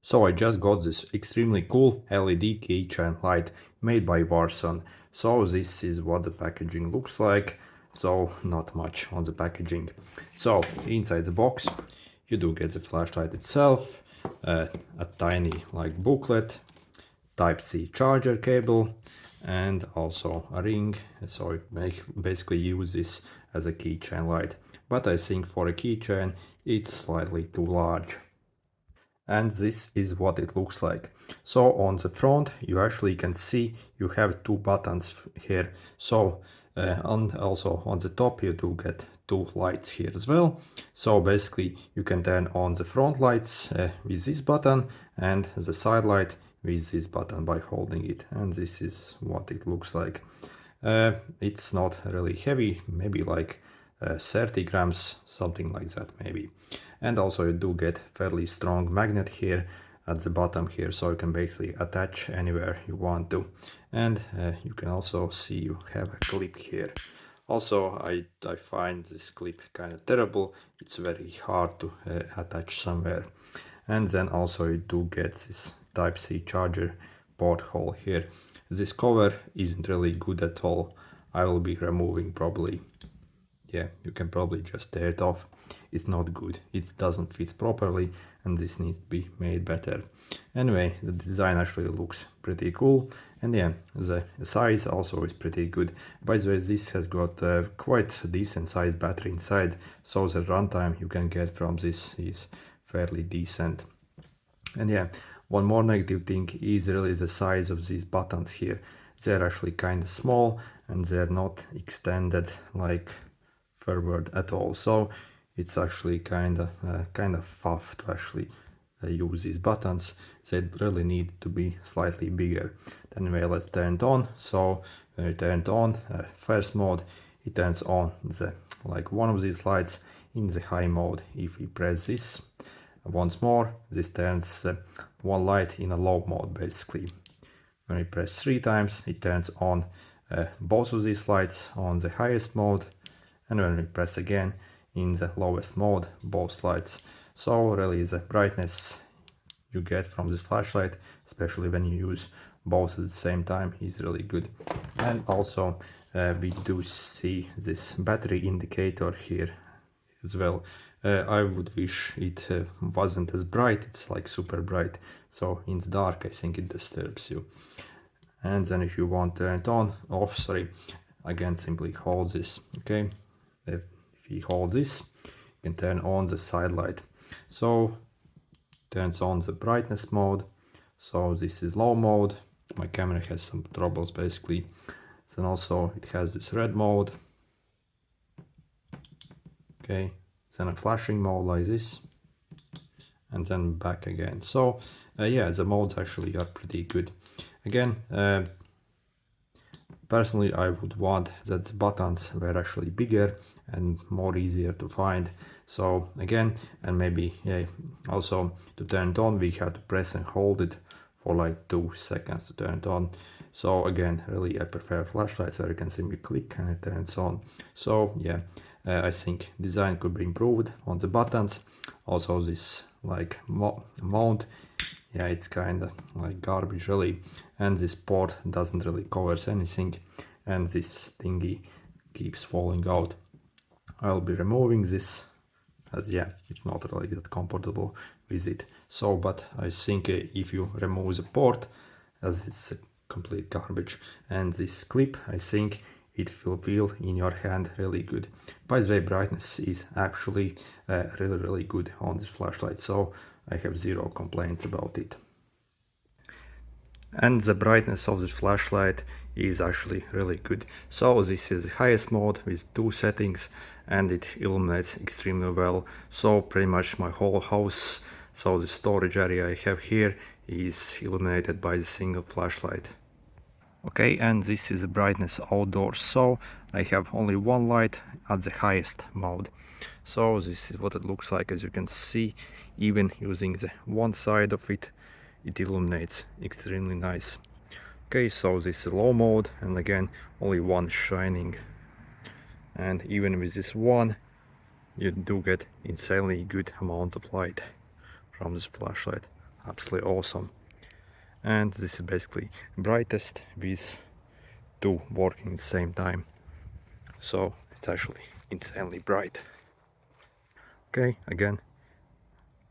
So I just got this extremely cool LED keychain light made by Warsun. So this is what the packaging looks like. So not much on the packaging. So inside the box you do get the flashlight itself, a tiny like booklet, Type-C charger cable, and also a ring. So I basically use this as a keychain light. But I think for a keychain it's slightly too large. And this is what it looks like. So on the front you actually can see you have two buttons here. So and also on the top you do get two lights here as well. So basically you can turn on the front lights with this button and the side light with this button by holding it, and this is what it looks like. It's not really heavy, maybe like 30 grams, something like that maybe. And also you do get fairly strong magnet here at the bottom here, so you can basically attach anywhere you want to. And you can also see you have a clip here. Also I find this clip kind of terrible, it's very hard to attach somewhere. And then also you do get this Type-C charger port hole here. This cover isn't really good at all. I will be removing probably. Yeah, you can probably just tear it off. It's not good, it doesn't fit properly, and this needs to be made better. Anyway, the design actually looks pretty cool, and yeah, the size also is pretty good. By the way, this has got quite a decent sized battery inside, so the runtime you can get from this is fairly decent. And yeah, one more negative thing is really the size of these buttons here. They're actually kind of small and they're not extended like forward at all. So it's actually kind of tough to actually use these buttons. They really need to be slightly bigger. Anyway, let's turn it on. So when you turn it on, first mode, it turns on the like one of these lights in the high mode. If we press this once more, this turns one light in a low mode basically. When we press 3 times, it turns on both of these lights on the highest mode, and when we press again in the lowest mode, both lights. So really the brightness you get from this flashlight, especially when you use both at the same time, is really good. And also we do see this battery indicator here as well. I would wish it wasn't as bright, it's like super bright, so in the dark I think it disturbs you. And then if you want to turn it on, off, sorry, again simply hold this, okay? If you hold this, you can turn on the side light. So turns on the brightness mode, so this is low mode. My camera has some troubles basically. Then also it has this red mode, okay, then a flashing mode like this, and then back again. So yeah, the modes actually are pretty good. Again, personally I would want that the buttons were actually bigger and more easier to find. So again, and maybe yeah, also to turn it on we have to press and hold it for like 2 seconds to turn it on. So again, really I prefer flashlights where you can simply click and it turns on. So yeah, I think design could be improved on the buttons. Also this like mount, yeah, it's kind of like garbage really, and this port doesn't really covers anything, and this thingy keeps falling out. I'll be removing this as yeah, it's not really that comfortable with it. So but I think if you remove the port, as it's a complete garbage, and this clip, I think it will feel in your hand really good. By the way, brightness is actually really good on this flashlight, so I have zero complaints about it. And the brightness of this flashlight is actually really good. So this is the highest mode with 2 settings, and it illuminates extremely well. So pretty much my whole house, so the storage area I have here is illuminated by the single flashlight. Okay, and this is the brightness outdoors, so I have only one light at the highest mode. So this is what it looks like. As you can see, even using the one side of it, it illuminates extremely nice. Okay, so this is low mode, and again only one shining, and even with this one you do get insanely good amount of light from this flashlight. absolutely awesome. And this is basically brightest with two working at the same time, so it's actually insanely bright. Okay, again,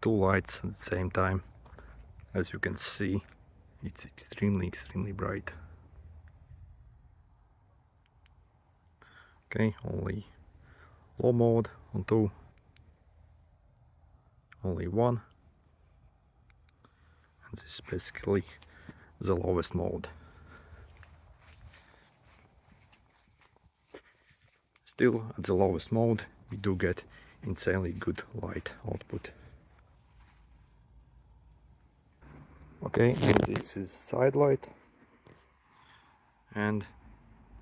two lights at the same time. As you can see, it's extremely bright. Okay, only low mode on two, only one, and this is basically the lowest mode. Still, at the lowest mode, we do get insanely good light output. Okay, and this is side light, and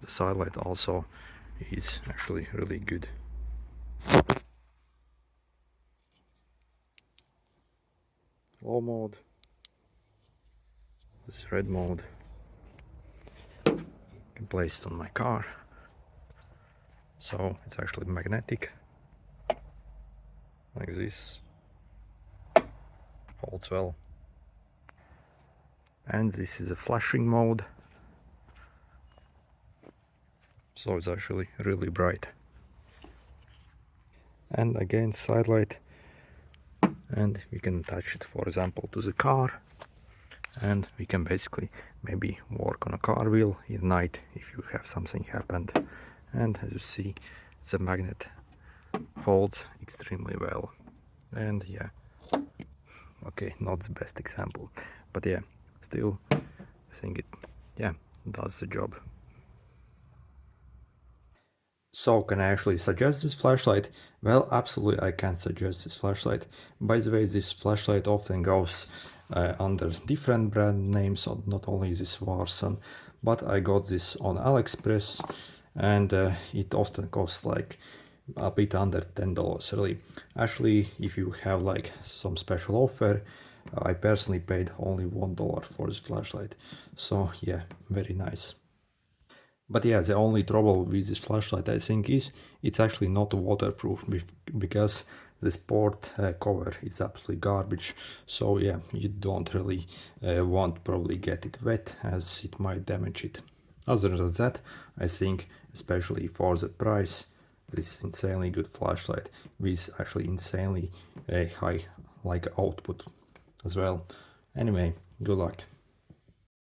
the side light also is actually really good. Low mode, this red mode, I can place it on my car, so it's actually magnetic, like this, holds well. And this is a flashing mode, so it's actually really bright. And again, side light, and we can attach it, for example, to the car, and we can basically maybe work on a car wheel at night if you have something happened. And as you see, the magnet holds extremely well. And yeah, okay, not the best example, but yeah, still I think it, yeah, does the job. So can I actually suggest this flashlight? Well, absolutely I can suggest this flashlight. By the way, this flashlight often goes under different brand names, so not only this Warsun, but I got this on AliExpress, and it often costs like a bit under $10 really. Actually, if you have like some special offer, I personally paid only $1 for this flashlight, so yeah, very nice. But yeah, the only trouble with this flashlight, I think, is it's actually not waterproof, because this port cover is absolutely garbage. So yeah, you don't really want probably get it wet, as it might damage it. Other than that, I think, especially for the price, this is insanely good flashlight with actually insanely high like output as well. Anyway, good luck.